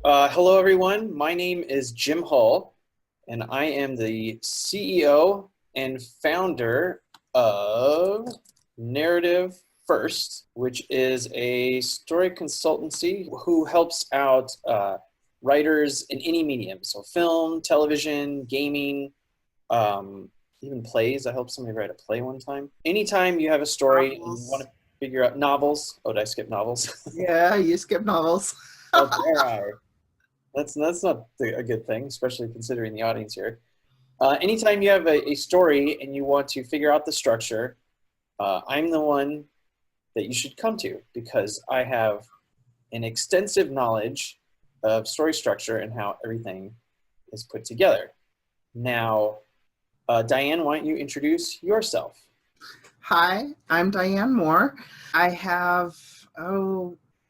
Hello, everyone. My name is Jim Hull, and I am the CEO and founder of Narrative First, which is a story consultancy who helps out writers in any medium. So film, television, gaming, even plays. I helped somebody write a play one time. Anytime you have a story and you want to figure out novels. Oh, did I skip novels? Yeah, you skip novels. Oh, dare I? That's not a good thing, especially considering the audience here. Anytime you have a story and you want to figure out the structure, I'm the one that you should come to because I have an extensive knowledge of story structure and how everything is put together. Now, Diane, why don't you introduce yourself? Hi, I'm Diane Moore. I have,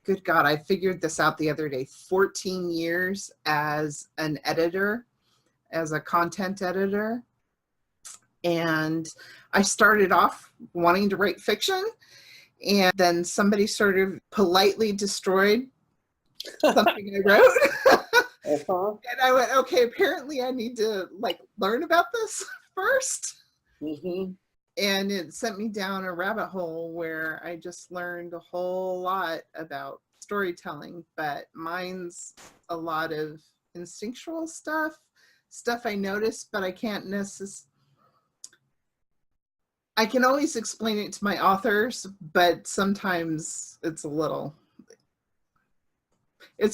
good God, I figured this out the other day, 14 years as an editor, as a content editor. And I started off wanting to write fiction, and then somebody sort of politely destroyed something I wrote. And I went, okay, apparently I need to learn about this first. Mm-hmm. And it sent me down a rabbit hole where I just learned a whole lot about storytelling, but mine's a lot of instinctual stuff I noticed, but I can't necessarily, I can always explain it to my authors, but sometimes it's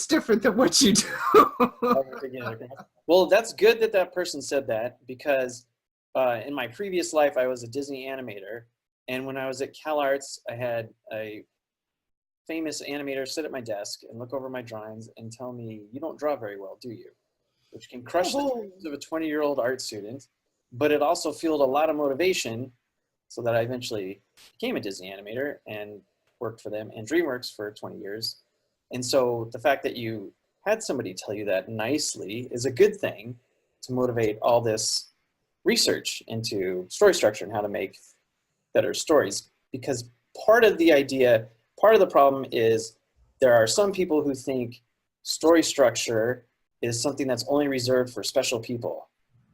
different than what you do. Well, that's good that that person said that because in my previous life, I was a Disney animator. And when I was at CalArts, I had a famous animator sit at my desk and look over my drawings and tell me, "You don't draw very well, do you?" Which can crush the dreams of a 20-year-old art student. But it also fueled a lot of motivation so that I eventually became a Disney animator and worked for them and DreamWorks for 20 years. And so the fact that you had somebody tell you that nicely is a good thing to motivate all this research into story structure and how to make better stories. Because part of the problem is there are some people who think story structure is something that's only reserved for special people,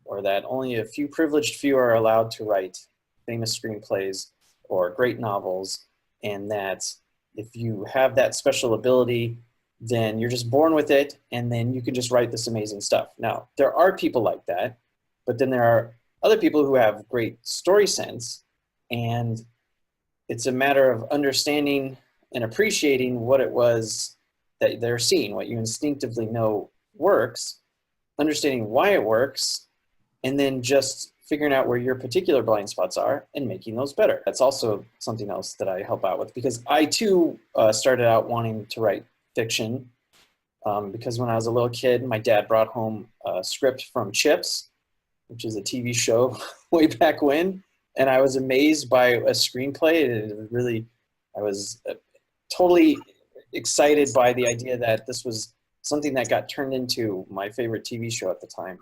or that only a few privileged few are allowed to write famous screenplays or great novels, and that if you have that special ability, then you're just born with it, and then you can just write this amazing stuff. Now, there are people like that, but then there are other people who have great story sense, and it's a matter of understanding and appreciating what it was that they're seeing, what you instinctively know works, understanding why it works, and then just figuring out where your particular blind spots are and making those better. That's also something else that I help out with because I too started out wanting to write fiction because when I was a little kid, my dad brought home a script from Chips, which is a TV show way back when, and I was amazed by a screenplay. I was totally excited by the idea that this was something that got turned into my favorite TV show at the time.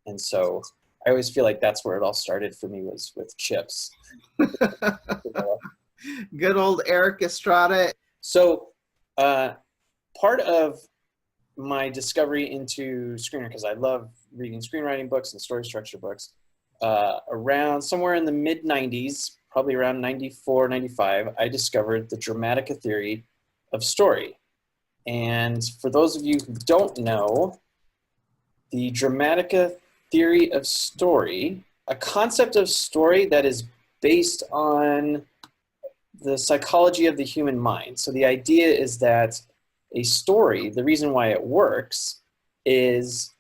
And so I always feel like that's where it all started for me, was with Chips. Good old Eric Estrada. So part of my discovery into screenwriting, because I love reading screenwriting books and story structure books, around somewhere in the mid-90s, probably around 94, 95, I discovered the Dramatica theory of story. And for those of you who don't know, the Dramatica theory of story, a concept of story that is based on the psychology of the human mind. So the idea is that a story, the reason why it works is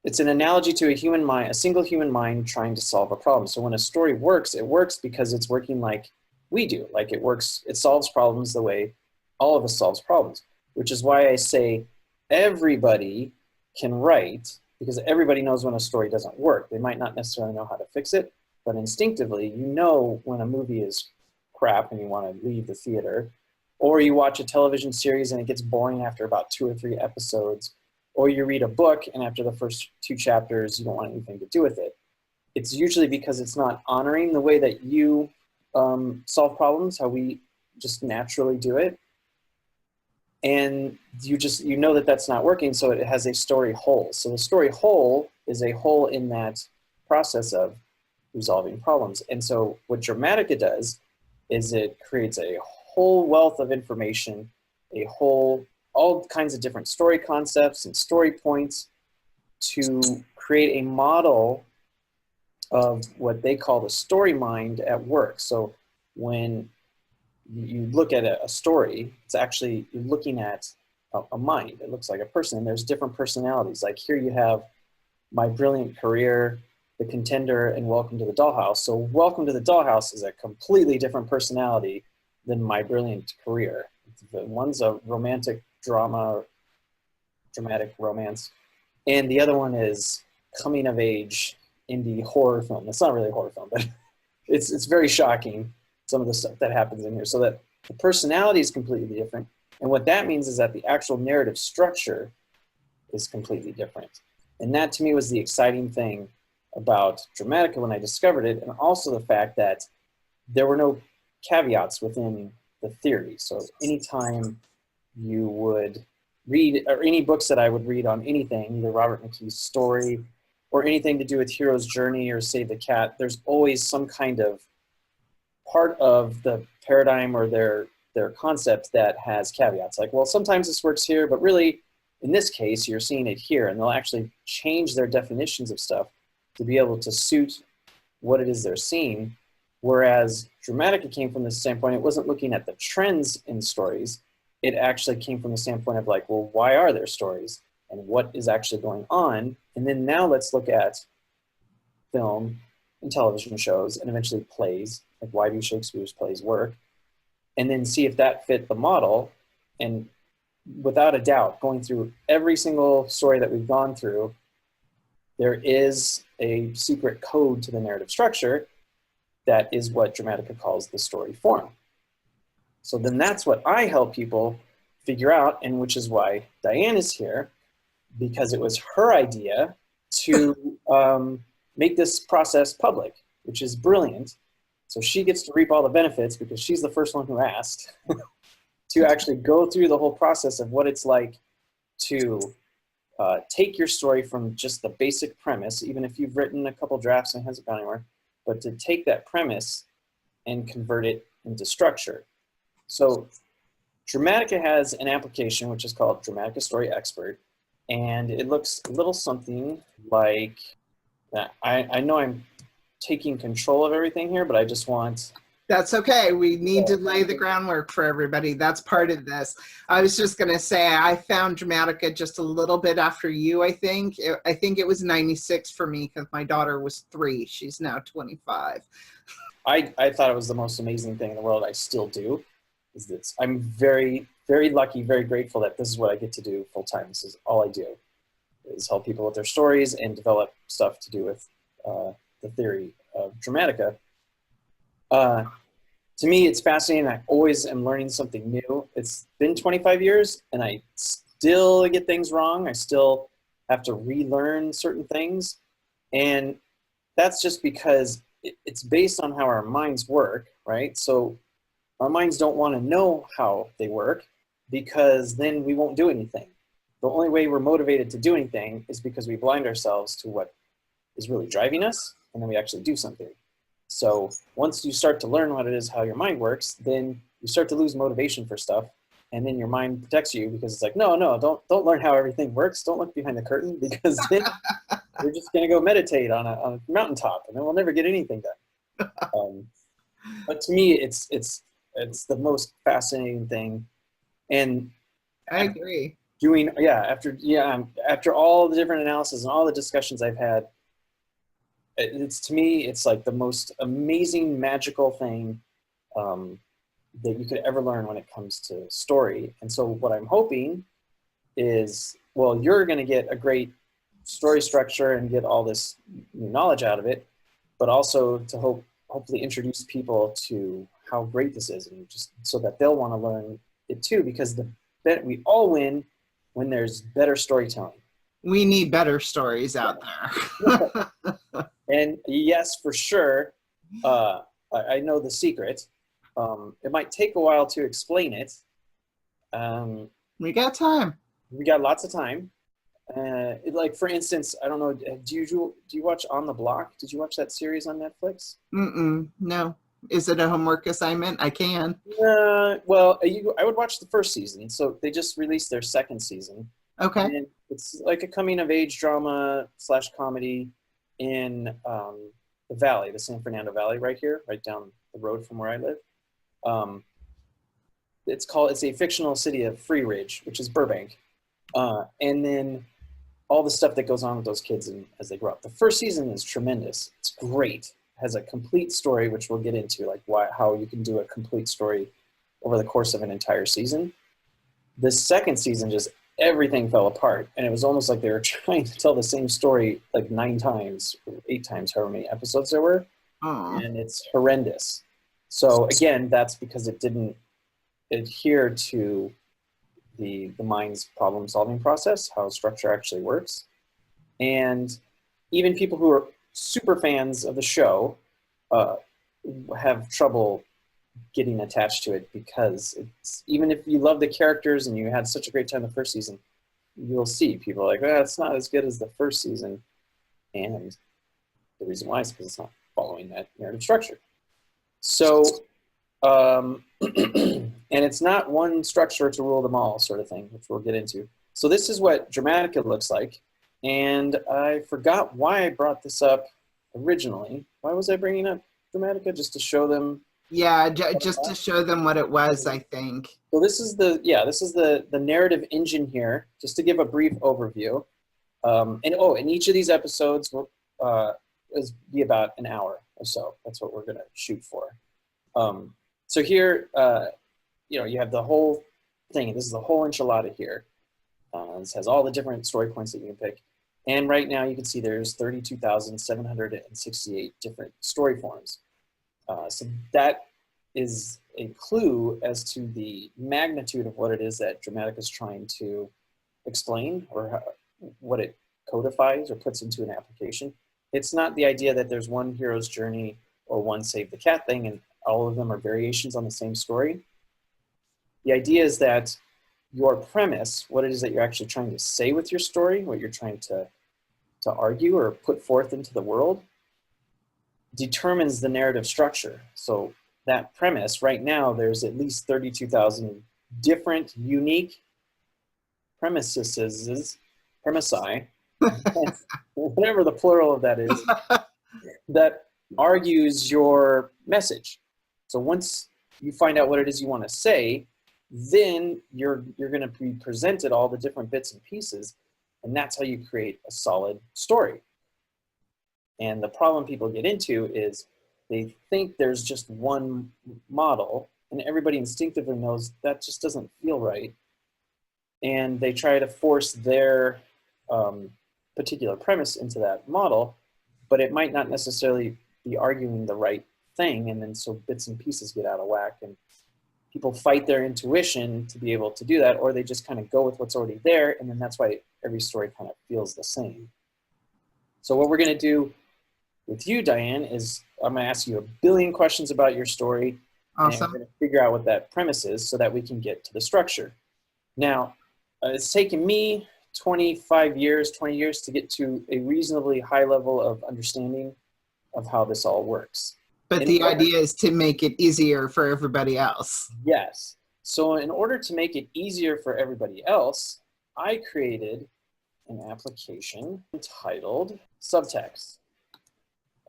it's an analogy to a human mind, a single human mind trying to solve a problem. So when a story works, it works because it's working like we do. Like it works, it solves problems the way all of us solves problems, which is why I say everybody can write, because everybody knows when a story doesn't work. They might not necessarily know how to fix it, but instinctively, you know when a movie is crap and you want to leave the theater, or you watch a television series and it gets boring after about 2 or 3 episodes, or you read a book and after the first 2 chapters, you don't want anything to do with it. It's usually because it's not honoring the way that you solve problems, how we just naturally do it. And you know that that's not working, so it has a story hole. So the story hole is a hole in that process of resolving problems. And so what Dramatica does is it creates a whole wealth of information, all kinds of different story concepts and story points to create a model of what they call the story mind at work. So when you look at a story, it's actually, you're looking at a mind. It looks like a person, and there's different personalities. Like here you have My Brilliant Career, The Contender, and Welcome to the Dollhouse. So Welcome to the Dollhouse is a completely different personality than My Brilliant Career. One's a romantic drama, dramatic romance, and the other one is coming of age indie horror film. It's not really a horror film, but it's very shocking, some of the stuff that happens in here. So that the personality is completely different. And what that means is that the actual narrative structure is completely different. And that to me was the exciting thing about Dramatica when I discovered it, and also the fact that there were no caveats within the theory. So anytime you would read, or any books that I would read on anything, either Robert McKee's story or anything to do with Hero's Journey or Save the Cat, there's always some kind of part of the paradigm or their concept that has caveats. Like, well, sometimes this works here, but really, in this case, you're seeing it here. And they'll actually change their definitions of stuff to be able to suit what it is they're seeing. Whereas Dramatica came from the standpoint, it wasn't looking at the trends in stories. It actually came from the standpoint of like, well, why are there stories? And what is actually going on? And then now let's look at film and television shows and eventually plays, like why do Shakespeare's plays work? And then see if that fit the model. And without a doubt, going through every single story that we've gone through, there is a secret code to the narrative structure that is what Dramatica calls the story form. So then that's what I help people figure out, and which is why Diane is here, because it was her idea to make this process public, which is brilliant. So she gets to reap all the benefits because she's the first one who asked to actually go through the whole process of what it's like to take your story from just the basic premise, even if you've written a couple drafts and it hasn't gone anywhere, but to take that premise and convert it into structure. So Dramatica has an application which is called Dramatica Story Expert, and it looks a little something like that. I know I'm taking control of everything here, but I just want... That's okay. We need to lay the groundwork for everybody. That's part of this. I was just going to say, I found Dramatica just a little bit after you, I think. I think it was 96 for me because my daughter was 3. She's now 25. I thought it was the most amazing thing in the world. I still do. Is this. I'm very, very lucky, very grateful that this is what I get to do full time. This is all I do, is help people with their stories and develop stuff to do with the theory of Dramatica. To me, it's fascinating. I always am learning something new. It's been 25 years, and I still get things wrong. I still have to relearn certain things. And that's just because it's based on how our minds work, right? So our minds don't want to know how they work because then we won't do anything. The only way we're motivated to do anything is because we blind ourselves to what is really driving us, and then we actually do something. So once you start to learn what it is, how your mind works, then you start to lose motivation for stuff, and then your mind protects you because it's like, no, don't learn how everything works. Don't look behind the curtain because then you're just gonna go meditate on a mountaintop, and then we'll never get anything done. But to me, it's the most fascinating thing, and I agree. After all the different analysis and all the discussions I've had, to me, it's like the most amazing, magical thing that you could ever learn when it comes to story. And so what I'm hoping is, well, you're going to get a great story structure and get all this new knowledge out of it, but also to hopefully introduce people to how great this is, and just so that they'll want to learn it too, because we all win when there's better storytelling. We need better stories out there. And yes, for sure, I know the secret. It might take a while to explain it, We got time. We got lots of time. Like for instance, I don't know. Do you watch On the Block? Did you watch that series on Netflix? No. Is it a homework assignment? I can. Well, I would watch the first season. So they just released their second season, Okay. and it's like a coming of age drama / comedy in the Valley, the San Fernando Valley, right here, right down the road from where I live. Um, it's a fictional city of Free Ridge, which is Burbank, and then all the stuff that goes on with those kids as they grow up. The first season is tremendous. It's great. It has a complete story, which we'll get into, like how you can do a complete story over the course of an entire season. The second season, just everything fell apart, and it was almost like they were trying to tell the same story like 9 times, or 8 times, however many episodes there were, and it's horrendous. So again, that's because it didn't adhere to the mind's problem solving process, how structure actually works. And even people who are super fans of the show have trouble getting attached to it, because even if you love the characters and you had such a great time the first season, you'll see people like, it's not as good as the first season. And the reason why is because it's not following that narrative structure. So and it's not one structure to rule them all, sort of thing, which we'll get into. So this is what Dramatica looks like. And I forgot why I brought this up originally. Why was I bringing up Dramatica? Just to show them? Yeah, just to show them what it was, I think. So this is the narrative engine here, just to give a brief overview. And each of these episodes will be about an hour or so. That's what we're going to shoot for. So here, you have the whole thing. This is the whole enchilada here. This has all the different story points that you can pick. And right now you can see there's 32,768 different story forms. So that is a clue as to the magnitude of what it is that Dramatica is trying to explain, or what it codifies or puts into an application. It's not the idea that there's one hero's journey or one save the cat thing and all of them are variations on the same story. The idea is that your premise, what it is that you're actually trying to say with your story, what you're trying to argue or put forth into the world, determines the narrative structure. So that premise, right now, there's at least 32,000 different, unique premisi, whatever the plural of that is, that argues your message. So once you find out what it is you want to say, then you're going to be presented all the different bits and pieces, and that's how you create a solid story. And the problem people get into is they think there's just one model, and everybody instinctively knows that just doesn't feel right. And they try to force their particular premise into that model, but it might not necessarily be arguing the right thing, and then so bits and pieces get out of whack, and people fight their intuition to be able to do that, or they just kind of go with what's already there, and then that's why every story kind of feels the same. So what we're going to do with you, Diane, is I'm going to ask you 1 billion questions about your story. Awesome. And we're going to figure out what that premise is so that we can get to the structure. Now, it's taken me 20 years to get to a reasonably high level of understanding of how this all works. But the idea is to make it easier for everybody else. Yes. So in order to make it easier for everybody else, I created an application entitled Subtext.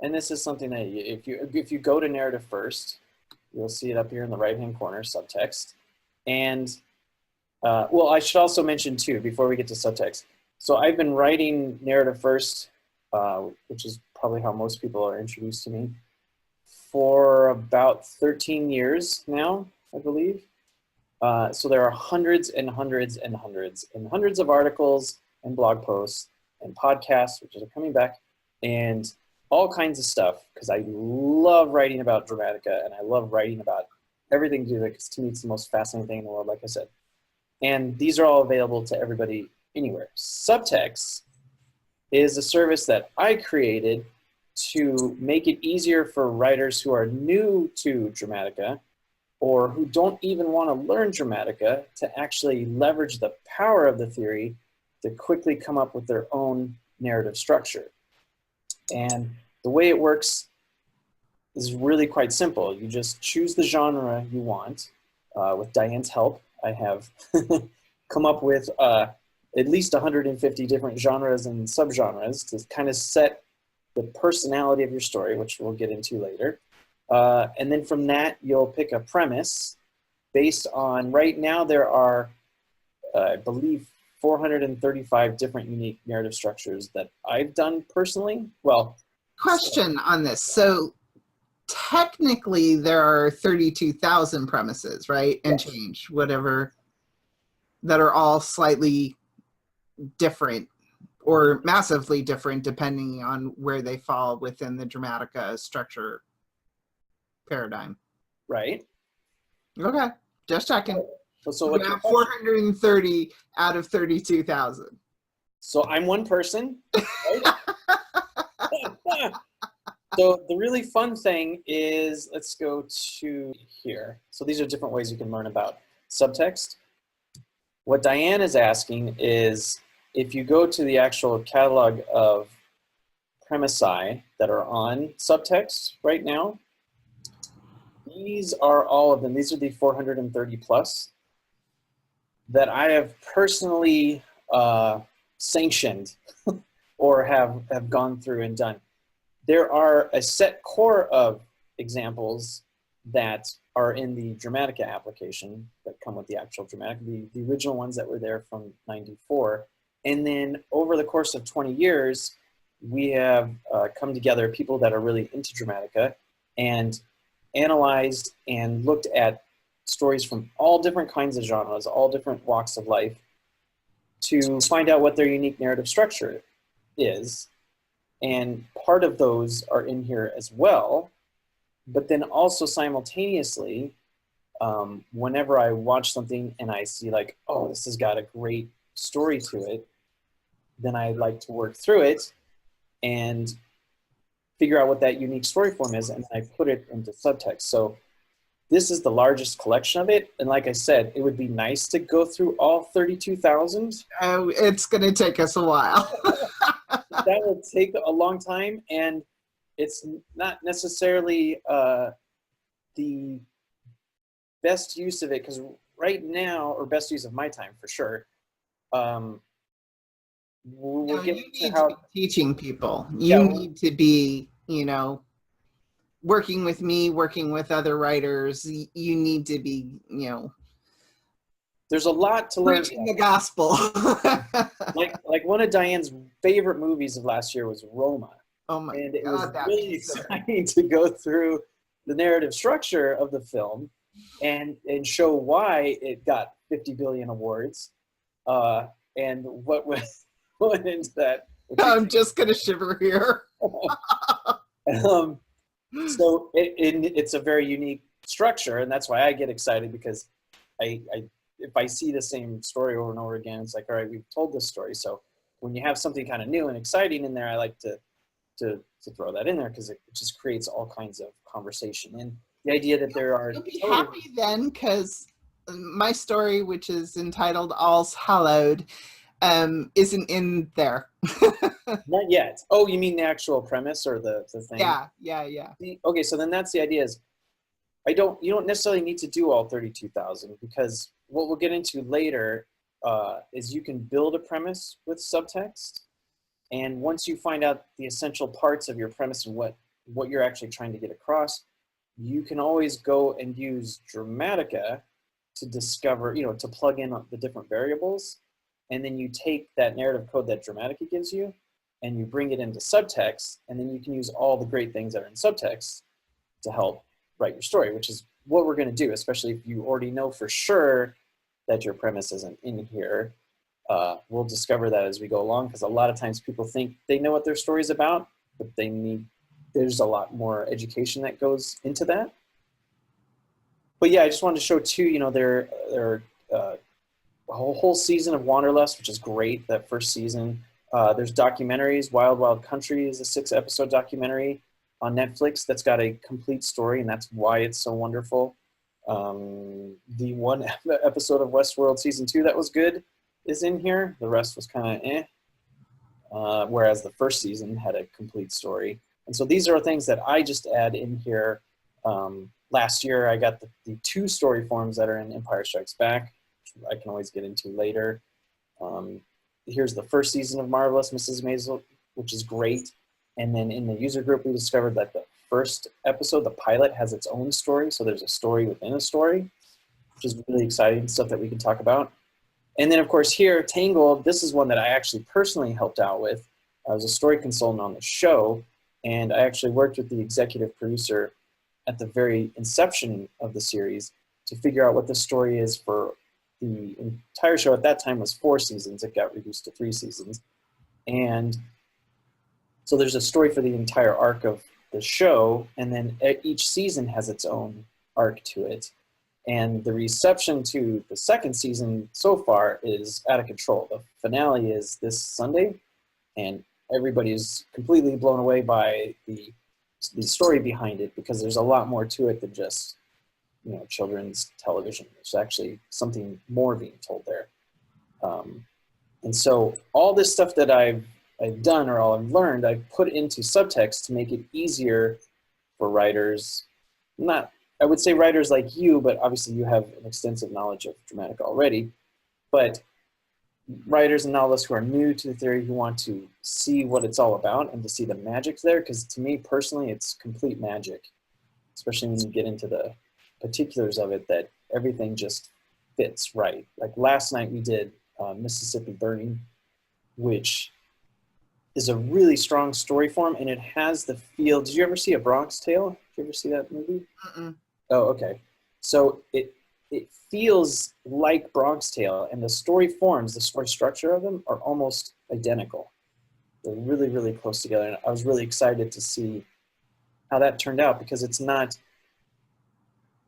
And this is something that if you go to Narrative First, you'll see it up here in the right-hand corner, Subtext. And well, I should also mention too, before we get to Subtext. So I've been writing Narrative First, which is probably how most people are introduced to me, for about 13 years now, I believe. So there are hundreds and hundreds and hundreds and hundreds of articles and blog posts and podcasts, which are coming back, and all kinds of stuff, because I love writing about Dramatica, and I love writing about everything to do with it, because to me it's the most fascinating thing in the world, like I said. And these are all available to everybody anywhere. Subtext is a service that I created to make it easier for writers who are new to Dramatica or who don't even want to learn Dramatica to actually leverage the power of the theory to quickly come up with their own narrative structure. And the way it works is really quite simple. You just choose the genre you want. With Diane's help, I have come up with at least 150 different genres and subgenres to kind of set the personality of your story, which we'll get into later. And then from that, you'll pick a premise based on, right now there are, I believe, 435 different unique narrative structures that I've done personally. Well, question on this. So technically there are 32,000 premises, right? And yes, change, whatever, that are all slightly different or massively different depending on where they fall within the Dramatica structure paradigm. right. Okay, just checking. So We what your have question, 430 out of 32,000. so I'm one person, right? So the really fun thing is, let's go to here. So these are different ways you can learn about subtext. What Diane is asking is, if you go to the actual catalog of premisi that are on subtext right now, these are all of them. These are the 430 plus that I have personally sanctioned or have gone through and done. There are a set core of examples that are in the Dramatica application that come with the actual Dramatica, the original ones that were there from '94. And then over the course of 20 years, we have come together, people that are really into Dramatica, and analyzed and looked at stories from all different kinds of genres, all different walks of life, to find out what their unique narrative structure is. And part of those are in here as well. But then also simultaneously, whenever I watch something and I see like, oh, this has got a great story to it, then I like to work through it and figure out what that unique story form is, and I put it into subtext. So this is the largest collection of it. And like I said, it would be nice to go through all 32,000. It's going to take us a while. That will take a long time, and it's not necessarily the best use of it, because right now, or best use of my time for sure, we'll get You to need how to be teaching people. yeah, You need to be, working with me, working with other writers. You need to be, there's a lot to learn. preaching the gospel. Like one of Diane's favorite movies of last year was Roma. Oh my And it God, was that really piece there. exciting to go through the narrative structure of the film and show why it got 50 billion awards and what went into that. I'm just going to shiver here. So it's a very unique structure, and that's why I get excited, because if I see the same story over and over again, it's like, all right, we've told this story. So when you have something kind of new and exciting in there, I like to throw that in there, because it just creates all kinds of conversation. And the idea that there are You'll be happy then, because my story, which is entitled All's Hallowed, isn't in there. not yet. Oh, you mean the actual premise or the thing? Yeah. Okay, so then that's the idea is, you don't necessarily need to do all 32,000, because what we'll get into later is you can build a premise with subtext. And once you find out the essential parts of your premise and what you're actually trying to get across, you can always go and use Dramatica to discover, to plug in the different variables. And then you take that narrative code that Dramatica gives you and you bring it into subtext, and then you can use all the great things that are in subtext to help write your story, which is what we're going to do, especially if you already know for sure that your premise isn't in here. We'll discover that as we go along, because a lot of times people think they know what their story's about, but there's a lot more education that goes into that. But yeah, I just wanted to show too, there are a whole season of Wanderlust, which is great, that first season. There's documentaries. Wild Wild Country is a 6-episode documentary on Netflix that's got a complete story, and that's why it's so wonderful. The one episode of Westworld season 2 that was good is in here. The rest was kind of whereas the first season had a complete story. And so these are things that I just add in here. Last year, I got the 2 story forms that are in Empire Strikes Back, which I can always get into later. Here's the first season of Marvelous Mrs. Maisel, which is great. And then in the user group, we discovered that the first episode, the pilot, has its own story. So there's a story within a story, which is really exciting stuff that we can talk about. And then, of course, here, Tangled, this is one that I actually personally helped out with. I was a story consultant on the show, and I actually worked with the executive producer at the very inception of the series to figure out what the story is for the entire show. At that time was 4 seasons. It got reduced to 3 seasons. And so there's a story for the entire arc of the show, and then each season has its own arc to it. And the reception to the second season so far is out of control. The finale is this Sunday, and everybody is completely blown away by the story behind it, because there's a lot more to it than just, you know, children's television. There's actually something more being told there. And so all this stuff that I've done, or all I've learned, I've put into subtext to make it easier for writers. Not, I would say writers like you, but obviously you have an extensive knowledge of Dramatica already. But writers and novelists who are new to the theory, who want to see what it's all about and to see the magic there, because to me personally, it's complete magic, especially when you get into the particulars of it, that everything just fits right. Like last night we did Mississippi Burning, which is a really strong story form, and it has the feel. Did you ever see A Bronx Tale? Did you ever see that movie? Oh, okay. So it feels like Bronx Tale, and the story forms, the story structure of them are almost identical. They're really, really close together, and I was really excited to see how that turned out, because it's not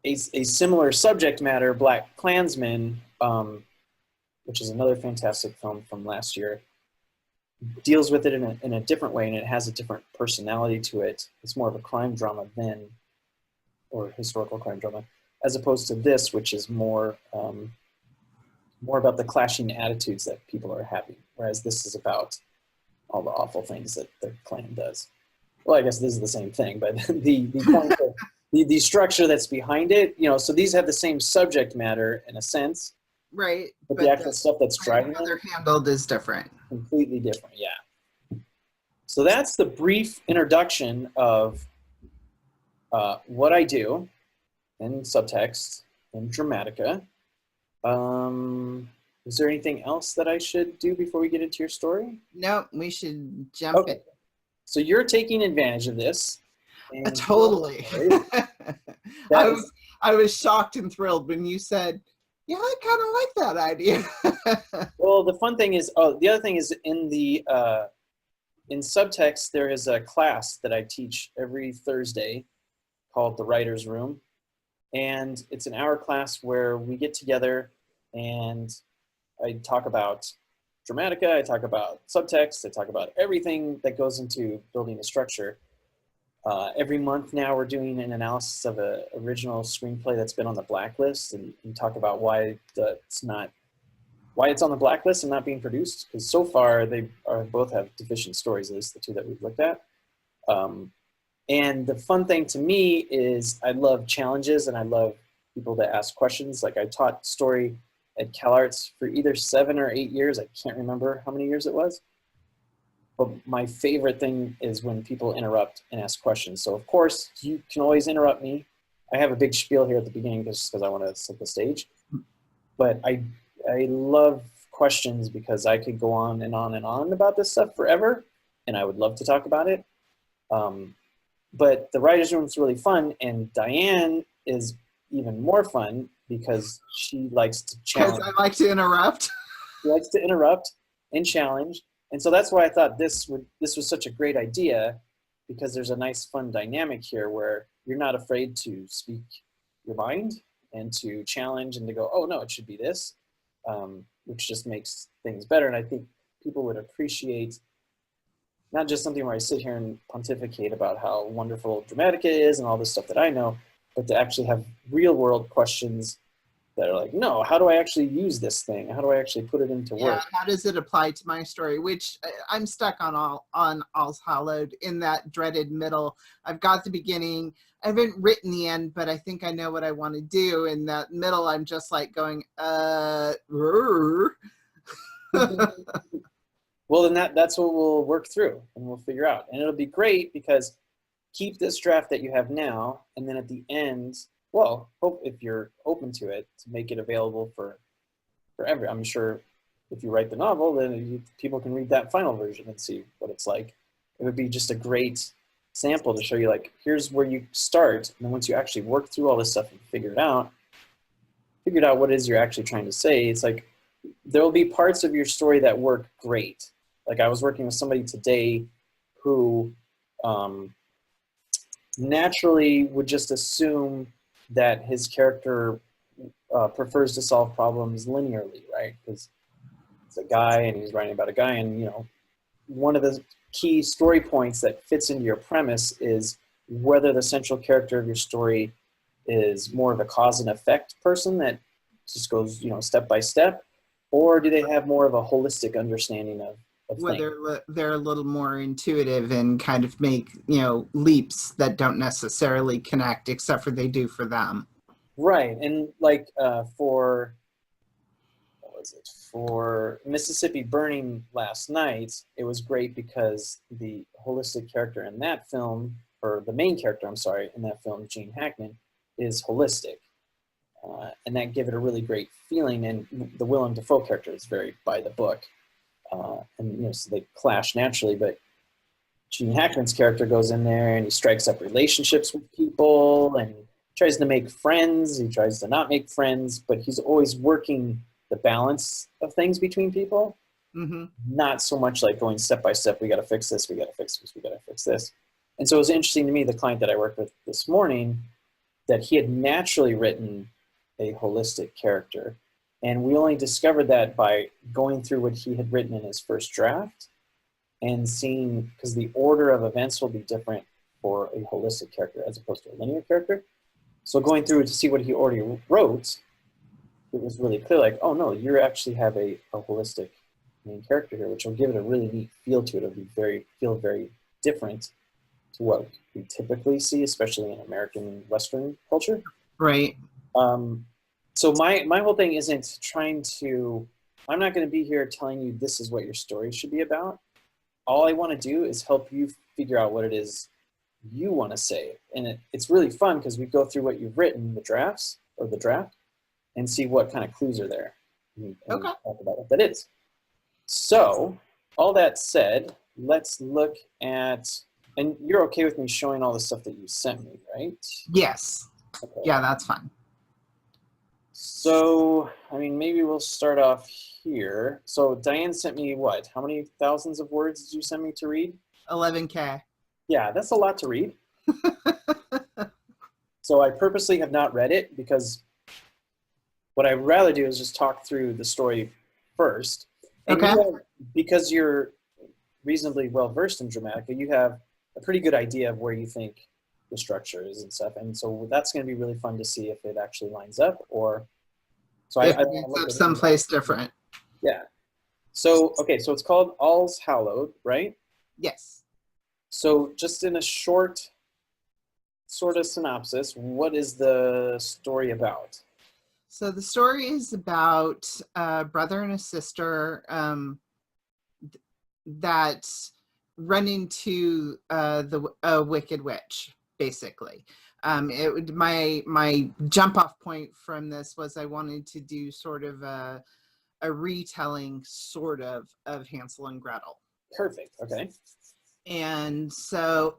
a similar subject matter. Black Klansman, which is another fantastic film from last year, deals with it in a different way, and it has a different personality to it. It's more of a crime drama than, or historical crime drama, as opposed to this, which is more more about the clashing attitudes that people are having, whereas this is about all the awful things that the Klan does. Well, I guess this is the same thing, but the point of the structure that's behind it, you know, so these have the same subject matter in a sense, Right. but the actual stuff that's driving how them they're handled is different. completely different. Yeah. So that's the brief introduction of what I do in subtext in Dramatica. Is there anything else that I should do before we get into your story? No, we should jump in. So you're taking advantage of this. Totally. I was shocked and thrilled when you said, yeah, I kind of like that idea. Well, the fun thing is, the other thing is in subtext, there is a class that I teach every Thursday called The Writer's Room. And it's an hour class where we get together and I talk about Dramatica, I talk about subtext, I talk about everything that goes into building a structure. Every month now we're doing an analysis of an original screenplay that's been on the blacklist, and talk about why it's on the blacklist and not being produced, because so far they both have deficient stories, at least the 2 that we've looked at. And the fun thing to me is I love challenges, and I love people that ask questions. Like I taught story at CalArts for either 7 or 8 years. I can't remember how many years it was. But my favorite thing is when people interrupt and ask questions. So of course, you can always interrupt me. I have a big spiel here at the beginning just because I want to set the stage. But I love questions, because I could go on and on and on about this stuff forever, and I would love to talk about it. But the writer's room is really fun, and Diane is even more fun because she likes to challenge. Because I like to interrupt. She likes to interrupt and challenge. And so that's why I thought this was such a great idea, because there's a nice fun dynamic here where you're not afraid to speak your mind and to challenge and to go, oh no, it should be this, which just makes things better. And I think people would appreciate not just something where I sit here and pontificate about how wonderful Dramatica is and all this stuff that I know, but to actually have real world questions that are like, no, how do I actually use this thing? How do I actually put it into work? How does it apply to my story? Which I'm stuck on All's Hallowed in that dreaded middle. I've got the beginning. I haven't written the end, but I think I know what I want to do. In that middle, I'm just like going, Well, then that's what we'll work through and we'll figure out. And it'll be great because keep this draft that you have now, and then at the end, well, hope if you're open to it, to make it available for every. I'm sure if you write the novel, then people can read that final version and see what it's like. It would be just a great sample to show you, like, here's where you start, and then once you actually work through all this stuff and figured out what it is you're actually trying to say, it's like there will be parts of your story that work great. Like I was working with somebody today who naturally would just assume that his character prefers to solve problems linearly, right? Because it's a guy and he's writing about a guy, and you know, one of the key story points that fits into your premise is whether the central character of your story is more of a cause and effect person that just goes, you know, step by step, or do they have more of a holistic understanding of whether they're a little more intuitive and kind of make, you know, leaps that don't necessarily connect, except for they do for them. Right. And like for Mississippi Burning last night, it was great because the holistic character in that film, or the main character, I'm sorry, in that film, Gene Hackman, is holistic. And that gave it a really great feeling. And the Willem Dafoe character is very by the book. And you know, so they clash naturally, but Gene Hackman's character goes in there and he strikes up relationships with people and tries to make friends. He tries to not make friends, but he's always working the balance of things between people. Mm-hmm. Not so much like going step by step. We got to fix this. We got to fix this. We got to fix this. And so it was interesting to me, the client that I worked with this morning, that he had naturally written a holistic character. And we only discovered that by going through what he had written in his first draft and seeing, because the order of events will be different for a holistic character as opposed to a linear character. So going through to see what he already wrote, it was really clear, like, oh no, you actually have a holistic main character here, which will give it a really neat feel to it. It'll be feel very different to what we typically see, especially in American Western culture. Right. So my whole thing isn't trying to, I'm not going to be here telling you this is what your story should be about. All I want to do is help you figure out what it is you want to say. And it's really fun because we go through what you've written, the draft, and see what kind of clues are there. And Okay. talk about what that is. So all that said, let's look at, and you're okay with me showing all the stuff that you sent me, right? Yes. Okay. Yeah, that's fine. So, I mean, maybe we'll start off here. So Diane sent me what? How many thousands of words did you send me to read? 11K. Yeah, that's a lot to read. So I purposely have not read it because what I'd rather do is just talk through the story first. And Okay. Because you're reasonably well versed in Dramatica, you have a pretty good idea of where you think the structure is and stuff. And so that's going to be really fun to see if it actually lines up, or so If I it's up someplace different. Yeah. So, okay, so it's called All's Hallowed, right? Yes. So just in a short sort of synopsis, what is the story about? So the story is about a brother and a sister that run into a wicked witch, basically. My jump off point from this was I wanted to do sort of a retelling sort of Hansel and Gretel. Perfect. Okay. And so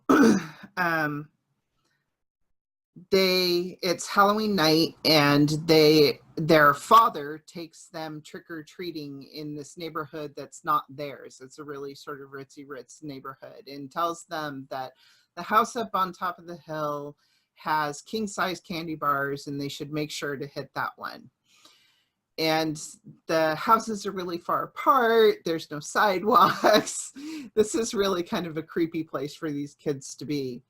it's Halloween night, and their father takes them trick-or-treating in this neighborhood that's not theirs. It's a really sort of ritzy-ritz neighborhood, and tells them that the house up on top of the hill has king-size candy bars and they should make sure to hit that one. And the houses are really far apart. There's no sidewalks. This is really kind of a creepy place for these kids to be.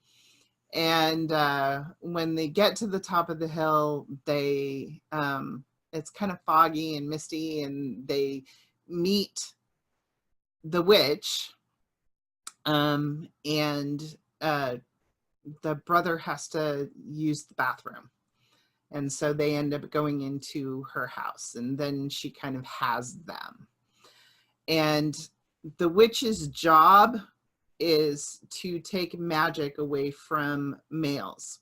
And when they get to the top of the hill, they it's kind of foggy and misty, and they meet the witch, and the brother has to use the bathroom. And so they end up going into her house, and then she kind of has them. And the witch's job is to take magic away from males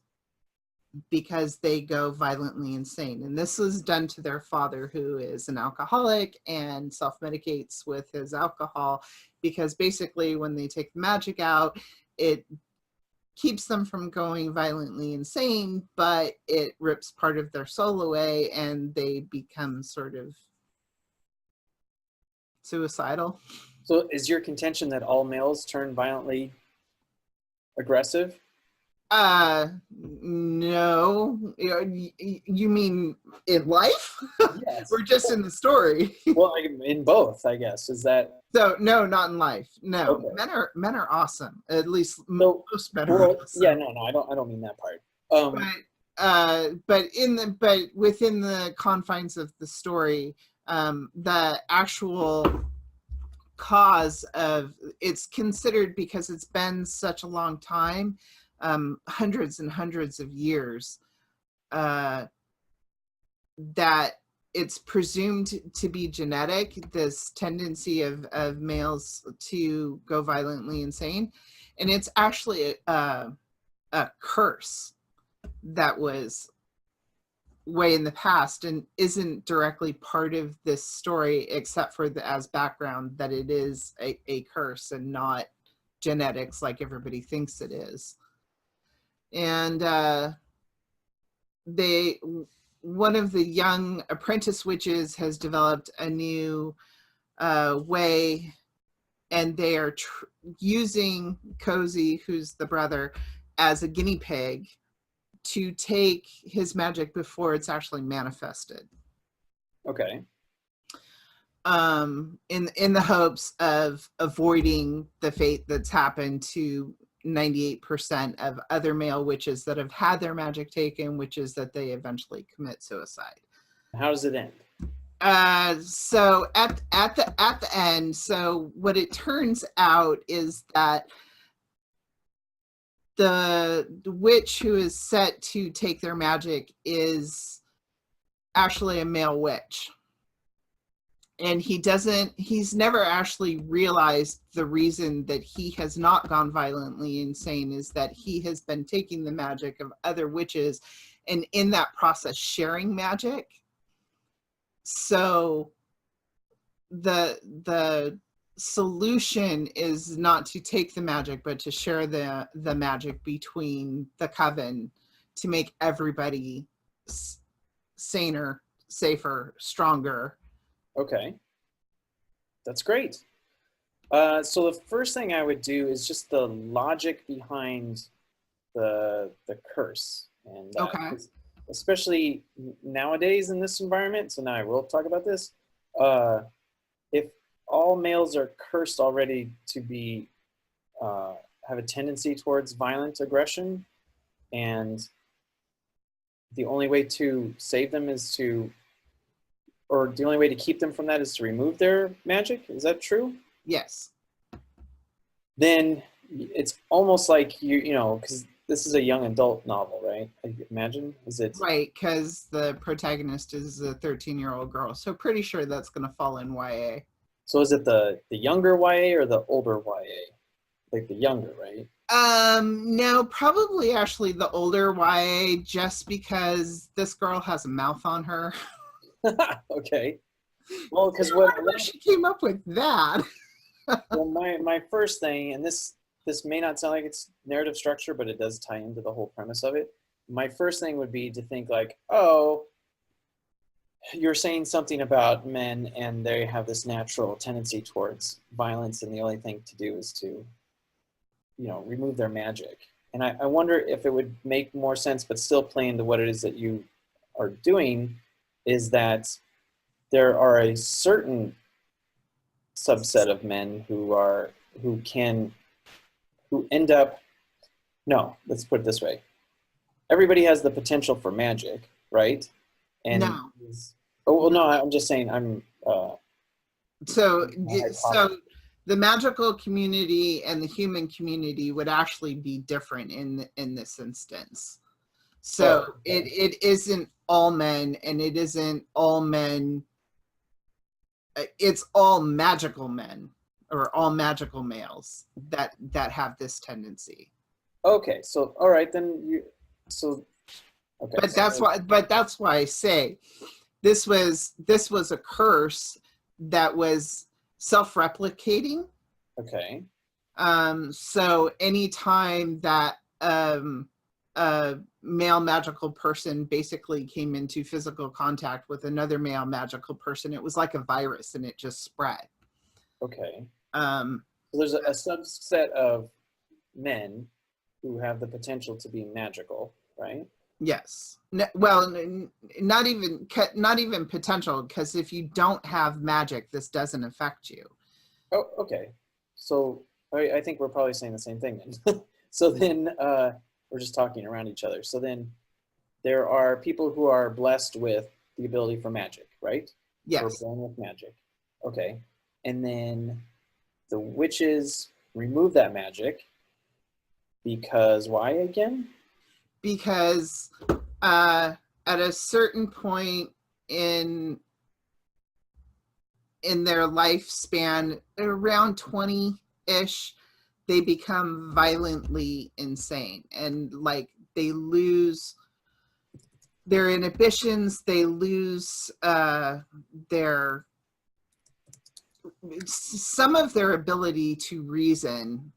because they go violently insane. And this was done to their father, who is an alcoholic and self-medicates with his alcohol, because basically when they take the magic out, it keeps them from going violently insane, but it rips part of their soul away and they become sort of suicidal. So is your contention that all males turn violently aggressive? No. You mean in life? Yes. Or just in the story? Well, in both, I guess. Is that So no, not in life. No, okay? men are awesome. At least So, most men are well, awesome. yeah, no, I don't mean that part. But within the confines of the story, the actual cause of it's considered, because it's been such a long time, hundreds and hundreds of years, that it's presumed to be genetic, this tendency of males to go violently insane. And it's actually a curse that was way in the past and isn't directly part of this story, except for as background that it is a curse and not genetics like everybody thinks it is. And one of the young apprentice witches has developed a new way, and they are using Cozy, who's the brother, as a guinea pig to take his magic before it's actually manifested. Okay. In the hopes of avoiding the fate that's happened to 98% of other male witches that have had their magic taken, which is that they eventually commit suicide. How does it end? So at the end, so what it turns out is that the witch who is set to take their magic is actually a male witch. And he's never actually realized the reason that he has not gone violently insane is that he has been taking the magic of other witches and in that process sharing magic. So the solution is not to take the magic, but to share the magic between the coven to make everybody saner, safer, stronger. Okay. That's great. So the first thing I would do is just the logic behind the curse, and Okay. especially nowadays in this environment. So now I will talk about this. If all males are cursed already to be have a tendency towards violent aggression, and the only way to save them is to, or the only way to keep them from that is to remove their magic. Is that true? Yes. Then it's almost like you know, because this is a young adult novel, right? I imagine. Is it Right, because the protagonist is a 13-year-old girl, so pretty sure that's going to fall in YA. so? Is it the younger YA or the older YA? Like the younger, right? No, probably actually the older YA, just because this girl has a mouth on her. Okay. Well, because I wonder where she came up with that. well, my first thing, and this may not sound like it's narrative structure, but it does tie into the whole premise of it. My first thing would be to think like, oh, you're saying something about men and they have this natural tendency towards violence, and the only thing to do is to, you know, remove their magic. And I wonder if it would make more sense, but still play into what it is that you are doing, is that there are a certain subset of men who end up No, let's put it this way. Everybody has the potential for magic, right? And No. oh well, no, I'm just saying So, hypothesis. the magical community and the human community would actually be different in this instance. So Oh, okay. it isn't all men, and it isn't all men. It's all magical men or all magical males that have this tendency. Okay, so all right, then you so okay, But that's why I say this was a curse that was self-replicating. okay. So anytime that a male magical person basically came into physical contact with another male magical person, it was like a virus and it just spread. Okay. Um, So there's a subset of men who have the potential to be magical, right? yes. Well, not even potential, because if you don't have magic, this doesn't affect you. Oh, okay. So I think we're probably saying the same thing then. So then we're just talking around each other. So then there are people who are blessed with the ability for magic, right? Who are Yes. born with magic. Okay. And then the witches remove that magic because why again? Because at a certain point in their lifespan, around 20-ish, they become violently insane, and like they lose their inhibitions, they lose their some of their ability to reason.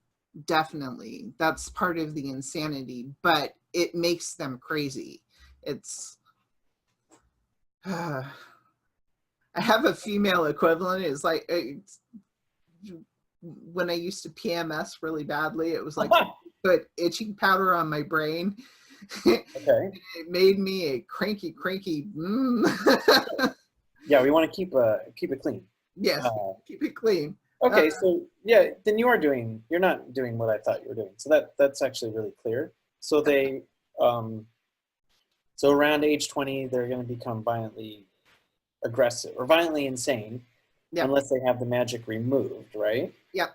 Definitely, that's part of the insanity, but it makes them crazy. It's I have a female equivalent. It's like when I used to PMS really badly, it was like put itching powder on my brain. Okay. It made me a cranky. Yeah, we want to keep it clean. Yes, Uh, keep it clean. okay, so yeah, then you're not doing what I thought you were doing. So that's actually really clear. So they so around age 20, they're going to become violently aggressive or violently insane Yep. unless they have the magic removed, right? Yep.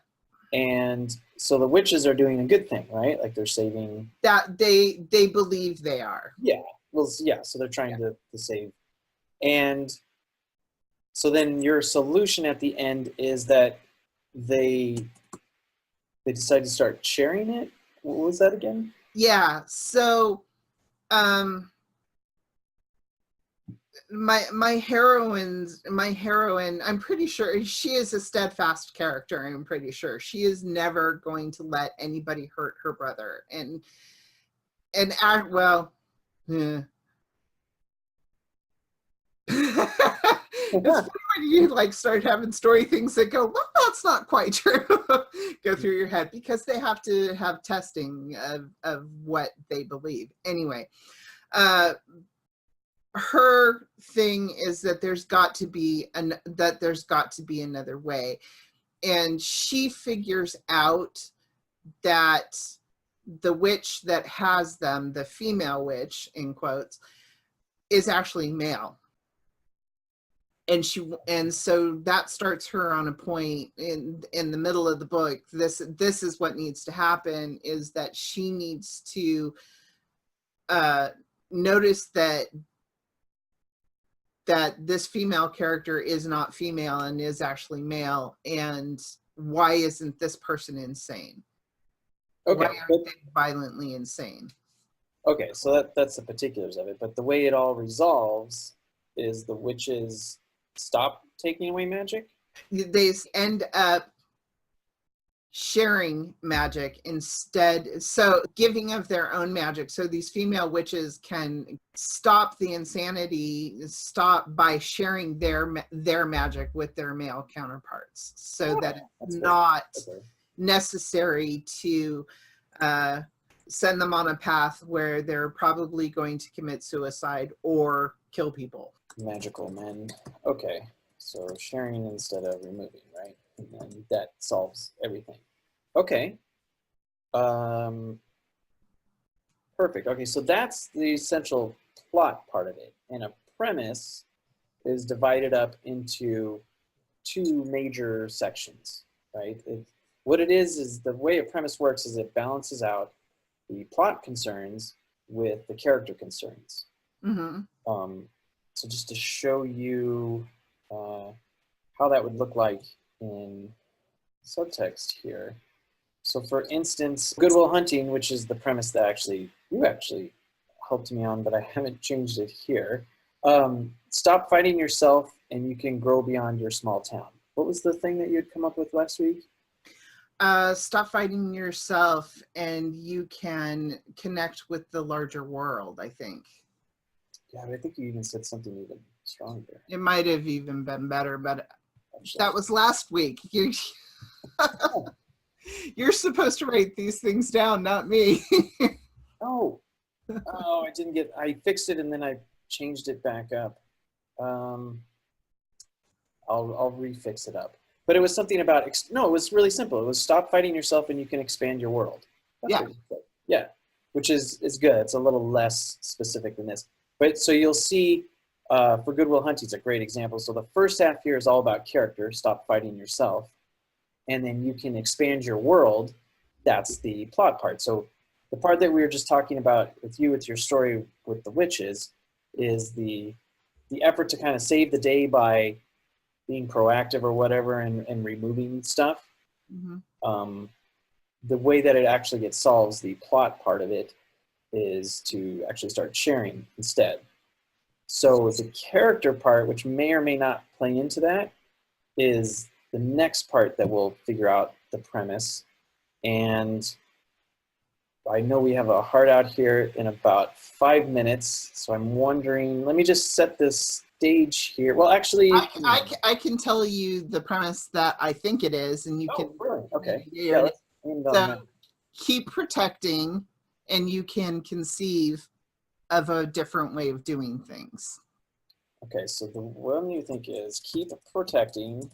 And so the witches are doing a good thing, right? Like they're saving. That they believe they are. Yeah. Well, yeah. So they're trying to save. And so then your solution at the end is that they decide to start sharing it. What was that again? Yeah. So my heroine, I'm pretty sure she is a steadfast character. I'm pretty sure she is never going to let anybody hurt her brother, and well, it's funny when you like start having story things that go, well, that's not quite true, go through your head, because they have to have testing of what they believe. Anyway, her thing is that there's got to be another way, and she figures out that the witch that has them, the female witch in quotes, is actually male, and so that starts her on a point in the middle of the book. This is what needs to happen, is that she needs to notice that this female character is not female and is actually male, and why isn't this person insane? Okay. Why aren't they violently insane? Okay, so that's the particulars of it. But the way it all resolves is the witches stop taking away magic. They end up sharing magic instead, so giving of their own magic, so these female witches can stop the insanity, stop by sharing their magic with their male counterparts, so that it's not necessary to send them on a path where they're probably going to commit suicide or kill people. Magical men. Okay, so sharing instead of removing, right? And then that solves everything. Okay. Perfect. Okay, so that's the essential plot part of it. And a premise is divided up into two major sections, right? What it is the way a premise works is it balances out the plot concerns with the character concerns. Mm-hmm. So just to show you how that would look like in subtext here. So for instance, Goodwill Hunting, which is the premise that you actually helped me on, but I haven't changed it here. Stop fighting yourself and you can grow beyond your small town. What was the thing that you had come up with last week? Stop fighting yourself and you can connect with the larger world, I think. Yeah, I think you even said something even stronger. It might have even been better, but that was last week. You're supposed to write these things down, not me. Oh, I fixed it and then I changed it back up. I'll refix it up. But it was something about, no, it was really simple. It was stop fighting yourself and you can expand your world. That's what you said. Yeah, which is good. It's a little less specific than this. But so you'll see for Goodwill Hunting, it's a great example. So the first half here is all about character, stop fighting yourself. And then you can expand your world. That's the plot part. So the part that we were just talking about with you, with your story with the witches, is the effort to kind of save the day by being proactive or whatever and removing stuff. Mm-hmm. The way that it actually gets solved, the plot part of it, is to actually start sharing instead. So the character part, which may or may not play into that, is the next part that we'll figure out the premise. And I know we have a hard out here in about 5 minutes, so I'm wondering, let me just set this stage here. Well, actually, I can tell you the premise that I think it is, and you can. Really? Okay. Yeah, let's end on so that. keep protecting, and you can conceive of a different way of doing things. Okay, so the one you think is keep protecting,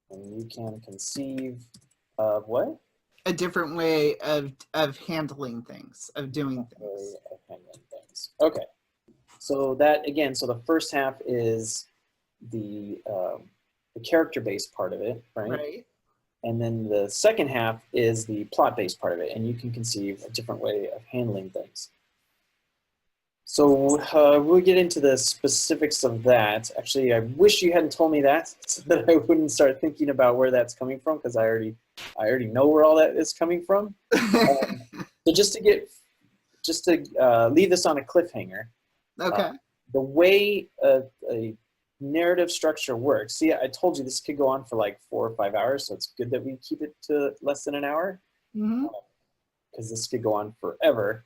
and you can conceive of what? A different way of handling things, of doing things. Way of handling things. Okay. So that again, so the first half is the character-based part of it, right? Right. And then the second half is the plot-based part of it, and you can conceive a different way of handling things. So we'll get into the specifics of that. Actually, I wish you hadn't told me that, so that I wouldn't start thinking about where that's coming from, because I already know where all that is coming from. So just to leave this on a cliffhanger. Okay. The way a narrative structure works. See, I told you this could go on for like 4 or 5 hours, so it's good that we keep it to less than an hour, because this could go on forever.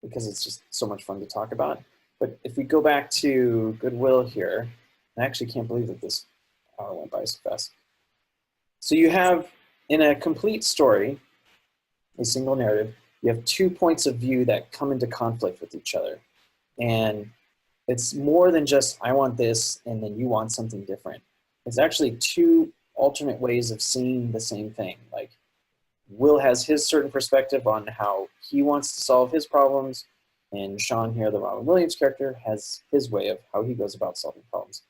Because it's just so much fun to talk about. But if we go back to Goodwill here, I actually can't believe that this hour went by so fast. So you have, in a complete story, a single narrative, you have 2 points of view that come into conflict with each other. And it's more than just, I want this, and then you want something different. It's actually 2 alternate ways of seeing the same thing. Like, Will has his certain perspective on how he wants to solve his problems, and Sean here, the Robin Williams character, has his way of how he goes about solving problems.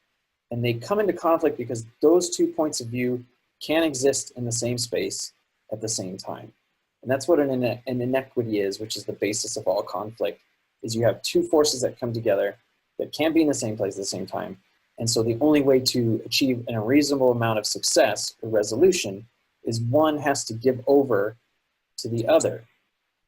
And they come into conflict because those 2 points of view can exist in the same space at the same time. And that's what an inequity is, which is the basis of all conflict, is you have 2 forces that come together that can't be in the same place at the same time. And so the only way to achieve a reasonable amount of success or resolution is one has to give over to the other.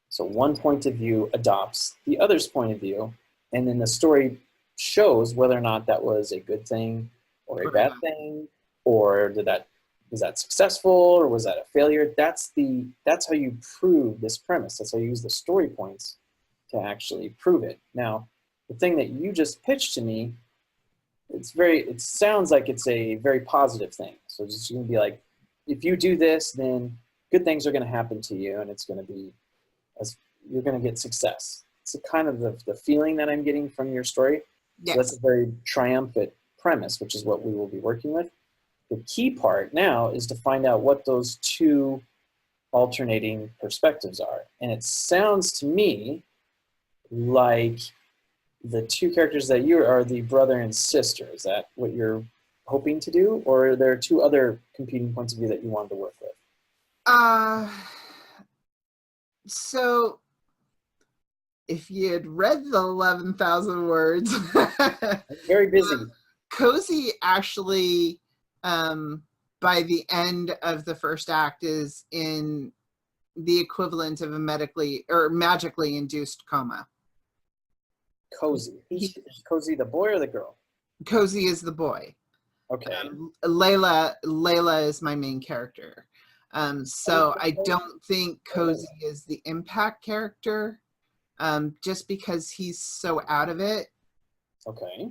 So one point of view adopts the other's point of view, and then the story shows whether or not that was a good thing or a bad thing, or was that successful, or was that a failure? That's how you prove this premise. That's how you use the story points to actually prove it. Now, the thing that you just pitched to me, it sounds like it's a very positive thing. So it's just gonna be like, if you do this, then good things are going to happen to you, and it's going to be, you're going to get success. It's a kind of the feeling that I'm getting from your story. Yes. So that's a very triumphant premise, which is what we will be working with. The key part now is to find out what those 2 alternating perspectives are. And it sounds to me like the two characters that you are the brother and sister. Is that what you're hoping to do? Or are there two other competing points of view that you wanted to work with? So if you had read the 11,000 words, I'm very busy. Cozy actually, by the end of the first act, is in the equivalent of a magically induced coma. Cozy. Is Cozy the boy or the girl? Cozy is the boy. Okay. Layla is my main character. So I don't think Cozy is the impact character, just because he's so out of it. Okay.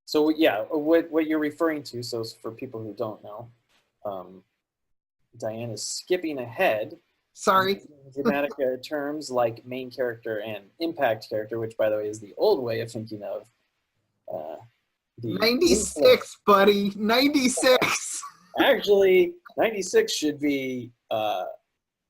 So yeah, what you're referring to, so for people who don't know, Diane is skipping ahead. Sorry. Dramatica terms like main character and impact character, which by the way is the old way of thinking of the 96, influence. buddy, 96. Actually, 96 should be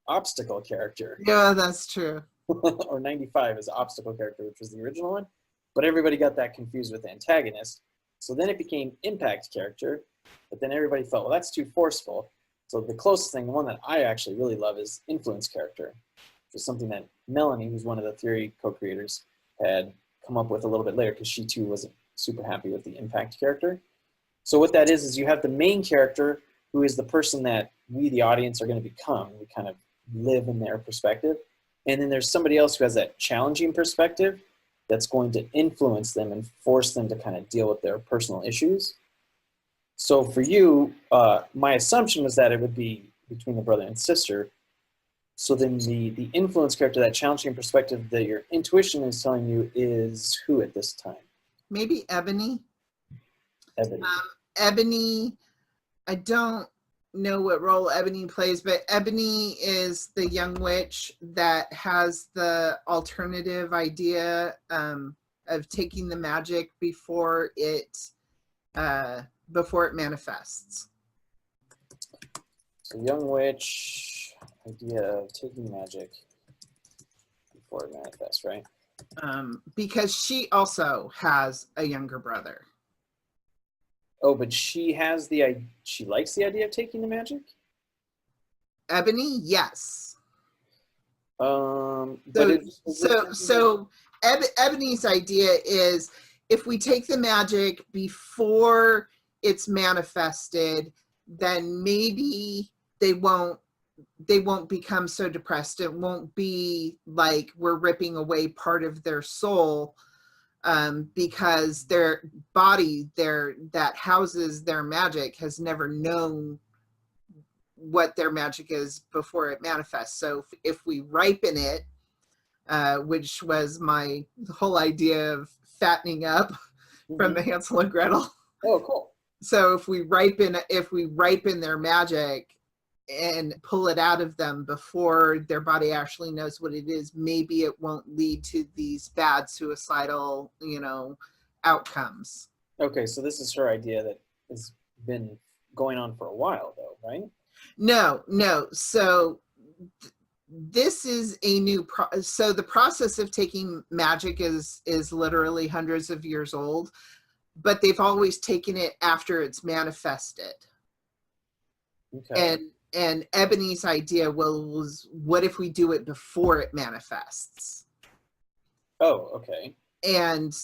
obstacle character. Yeah, that's true. Or 95 is obstacle character, which was the original one. But everybody got that confused with antagonist. So then it became impact character. But then everybody felt, well, that's too forceful. So the closest thing, the one that I actually really love, is influence character, which is something that Melanie, who's one of the theory co-creators, had come up with a little bit later because she too wasn't super happy with the impact character. So what that is you have the main character who is the person that we, the audience, are going to become. We kind of live in their perspective. And then there's somebody else who has that challenging perspective that's going to influence them and force them to kind of deal with their personal issues. So for you, my assumption was that it would be between the brother and sister. So then the influence character, that challenging perspective that your intuition is telling you, is who at this time? Maybe Ebony. Ebony. Ebony, I don't know what role Ebony plays, but Ebony is the young witch that has the alternative idea of taking the magic before it manifests. So young witch, idea of taking magic before it manifests, right? Because she also has a younger brother. Oh, but she likes the idea of taking the magic? Ebony, yes. But Ebony's idea is, if we take the magic before it's manifested, then maybe they won't become so depressed. It won't be like we're ripping away part of their soul, because their body that houses their magic has never known what their magic is before it manifests. So if we ripen it, which was my whole idea of fattening up from the Hansel and Gretel. Oh, cool. So if we ripen their magic and pull it out of them before their body actually knows what it is, maybe it won't lead to these bad suicidal, outcomes. Okay, so this is her idea that has been going on for a while, though, right? No. So this is a new so the process of taking magic is literally hundreds of years old, but they've always taken it after it's manifested. Okay. And Ebony's idea was, what if we do it before it manifests? Oh, okay. And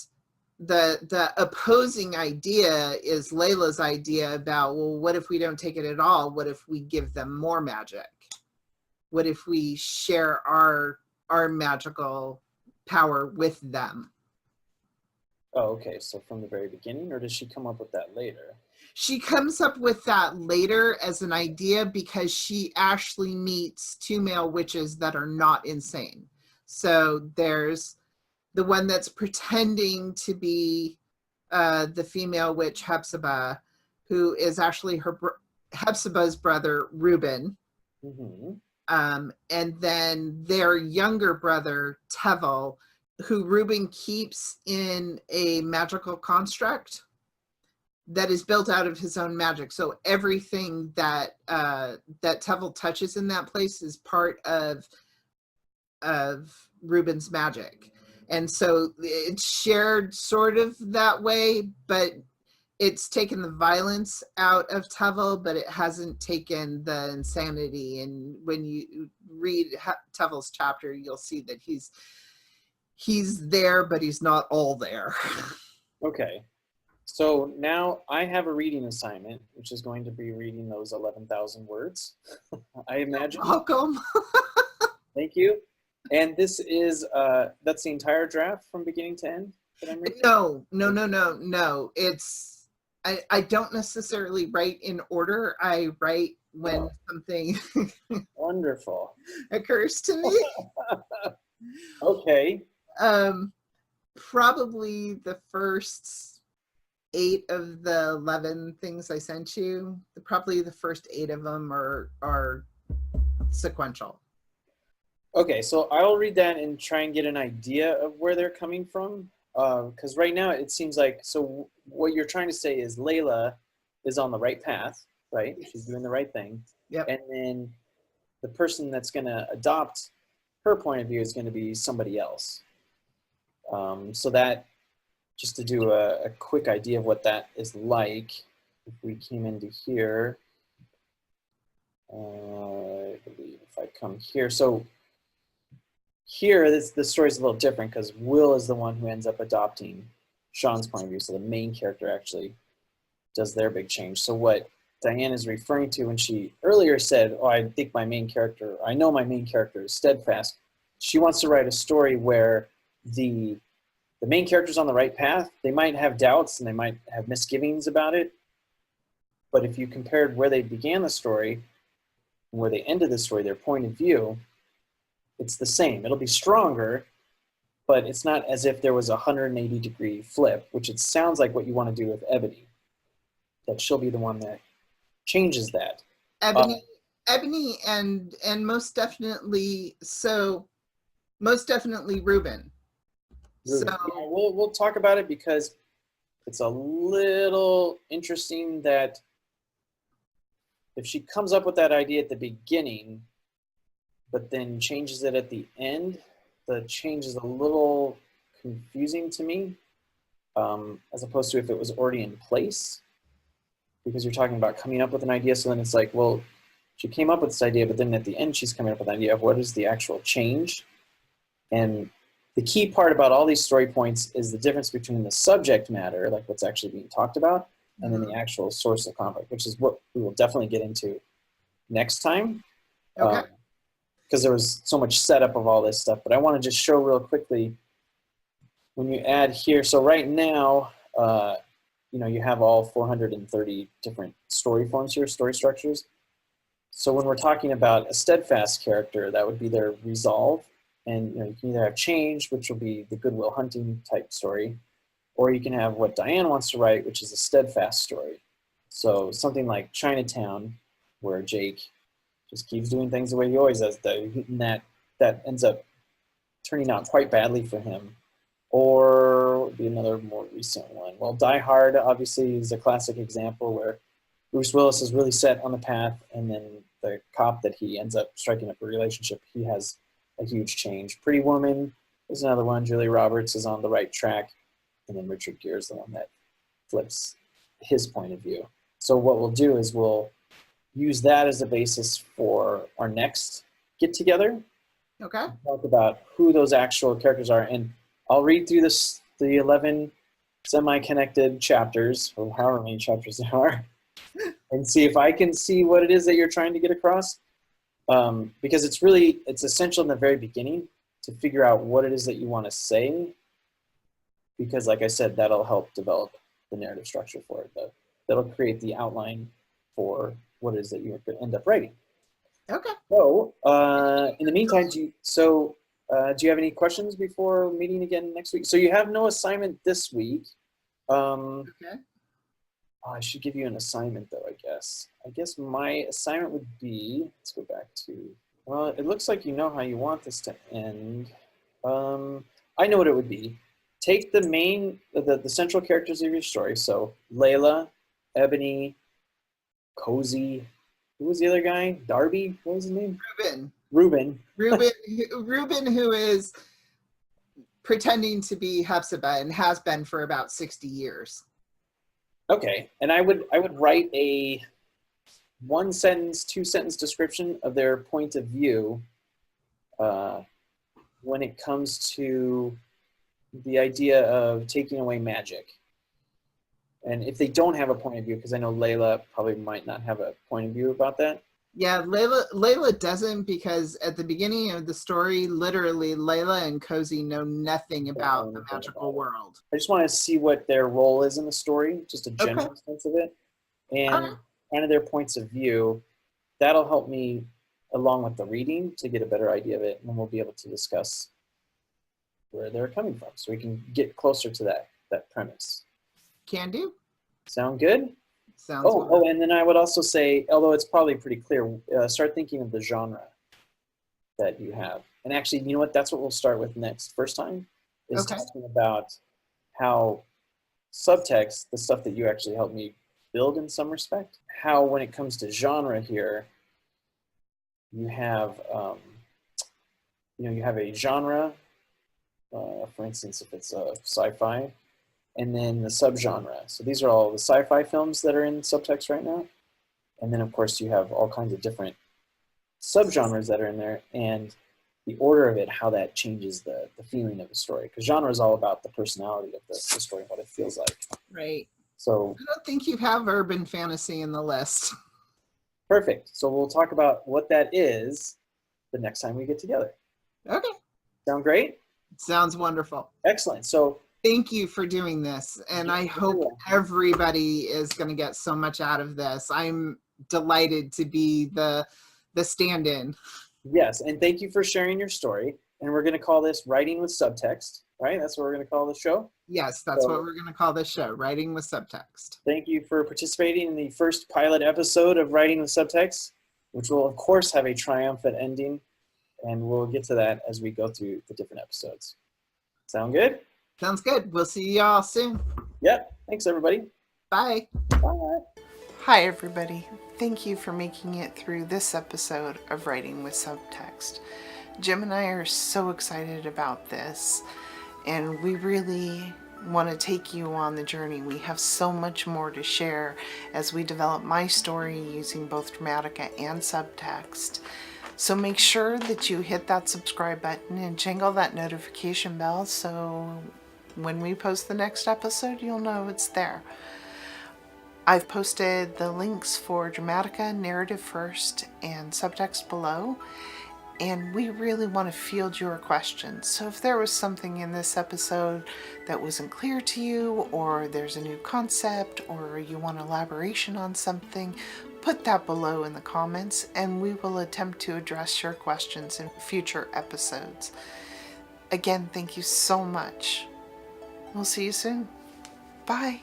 the opposing idea is Layla's idea about, well, what if we don't take it at all? What if we give them more magic? What if we share our magical power with them? Oh, okay. So from the very beginning, or does she come up with that later? She comes up with that later as an idea because she actually meets two male witches that are not insane. So there's the one that's pretending to be the female witch Hepzibah, who is actually Hepzibah's brother Reuben. Mm-hmm. And then their younger brother Tevel, who Reuben keeps in a magical construct. that is built out of his own magic. So everything that that Tevel touches in that place is part of Ruben's magic. And so it's shared sort of that way, but it's taken the violence out of Tevel, but it hasn't taken the insanity. And when you read Tevel's chapter, you'll see that he's there, but he's not all there. Okay. So now I have a reading assignment, which is going to be reading those 11,000 words, I imagine. Welcome. Thank you. And this is, that's the entire draft from beginning to end that I'm reading? No. It's, I don't necessarily write in order. I write when something Wonderful. occurs to me. Okay. Probably the first 8 of the 11 things I sent you, probably the first 8 of them are sequential. Okay, so I'll read that and try and get an idea of where they're coming from. Because right now it seems like, so what you're trying to say is Layla is on the right path, right? She's doing the right thing. Yep. And then the person that's going to adopt her point of view is going to be somebody else. So that, just to do a quick idea of what that is like, if we came into here, I believe if I come here, so here the story's a little different because Will is the one who ends up adopting Sean's point of view, so the main character actually does their big change. So what Diane is referring to when she earlier said, oh, I think my main character, I know my main character is steadfast, she wants to write a story where the main character's on the right path. They might have doubts and they might have misgivings about it, but if you compared where they began the story and where they ended the story, their point of view, it's the same. It'll be stronger, but it's not as if there was a 180-degree flip, which it sounds like what you want to do with Ebony, that she'll be the one that changes that. Ebony and most definitely, so most definitely Ruben. So Yeah, we'll talk about it because it's a little interesting that if she comes up with that idea at the beginning, but then changes it at the end, the change is a little confusing to me, as opposed to if it was already in place, because you're talking about coming up with an idea. So then it's like, well, she came up with this idea, but then at the end, she's coming up with an idea of what is the actual change. And the key part about all these story points is the difference between the subject matter, like what's actually being talked about, and then the actual source of conflict, which is what we will definitely get into next time. okay. Because there was so much setup of all this stuff. But I want to just show real quickly when you add here. So right now, you know, you have all 430 different story forms here, story structures. So when we're talking about a steadfast character, that would be their resolve. And you know, you can either have change, which will be the Goodwill Hunting type story, or you can have what Diane wants to write, which is a steadfast story. So something like Chinatown, where Jake just keeps doing things the way he always does, and that ends up turning out quite badly for him. Or would be another more recent one. Well, Die Hard obviously is a classic example where Bruce Willis is really set on the path, and then the cop that he ends up striking up a relationship, he has a huge change. Pretty Woman is another one. Julia Roberts is on the right track, and then Richard Gere is the one that flips his point of view. So what we'll do is we'll use that as a basis for our next get together. Okay. Talk about who those actual characters are, and I'll read through the 11 semi-connected chapters, or however many chapters there are, and see if I can see what it is that you're trying to get across. Because it's essential in the very beginning to figure out what it is that you want to say, because like I said, that'll help develop the narrative structure for it. That'll create the outline for what it is that you end up writing. Okay. So in the meantime, do you have any questions before meeting again next week? So you have no assignment this week. Okay. I should give you an assignment though, I guess. I guess my assignment would be, let's go back to, well, it looks like you know how you want this to end. I know what it would be. take the central characters of your story. So Layla, Ebony, Cozy. Who was the other guy? Darby? What was his name? Reuben. Reuben. Reuben, who is pretending to be Hepzibah and has been for about 60 years. Okay, and I would write a 1-sentence, 2-sentence description of their point of view when it comes to the idea of taking away magic. And if they don't have a point of view, because I know Layla probably might not have a point of view about that. Yeah, Layla doesn't, because at the beginning of the story, literally Layla and Cozy know nothing about the magical world. I just want to see what their role is in the story, just a general Okay. sense of it, and Alright. kind of their points of view. That'll help me along with the reading to get a better idea of it, and then we'll be able to discuss where they're coming from, so we can get closer to that premise. Can do. Sound good? Sounds Oh, and then I would also say, although it's probably pretty clear, start thinking of the genre that you have. And actually, you know what? That's what we'll start with next. First time is Okay. talking about how subtext, the stuff that you actually helped me build in some respect, how when it comes to genre here, you have, you have a genre. For instance, if it's sci-fi, and then the subgenre. So these are all the sci-fi films that are in subtext right now. And then, of course, you have all kinds of different subgenres that are in there, and the order of it, how that changes the feeling of the story. Because genre is all about the personality of the story, what it feels like. Right. So I don't think you have urban fantasy in the list. perfect. So we'll talk about what that is the next time we get together. Okay. Sound great? Sounds wonderful. Excellent. So thank you for doing this. And I hope everybody is going to get so much out of this. I'm delighted to be the stand-in. Yes, and thank you for sharing your story. And we're going to call this Writing with Subtext, right? That's what we're going to call the show? Yes, that's what we're going to call this show, Writing with Subtext. Thank you for participating in the first pilot episode of Writing with Subtext, which will, of course, have a triumphant ending. And we'll get to that as we go through the different episodes. Sound good? Sounds good. We'll see y'all soon. Yep. Thanks, everybody. Bye. Bye. Hi, everybody. Thank you for making it through this episode of Writing with Subtext. Jim and I are so excited about this, and we really want to take you on the journey. We have so much more to share as we develop my story using both Dramatica and Subtext. So make sure that you hit that subscribe button and jingle that notification bell so when we post the next episode, you'll know it's there. I've posted the links for Dramatica, Narrative First, and Subtext below, and we really want to field your questions. So if there was something in this episode that wasn't clear to you, or there's a new concept, or you want elaboration on something, put that below in the comments, and we will attempt to address your questions in future episodes. Again, thank you so much. We'll see you soon. Bye.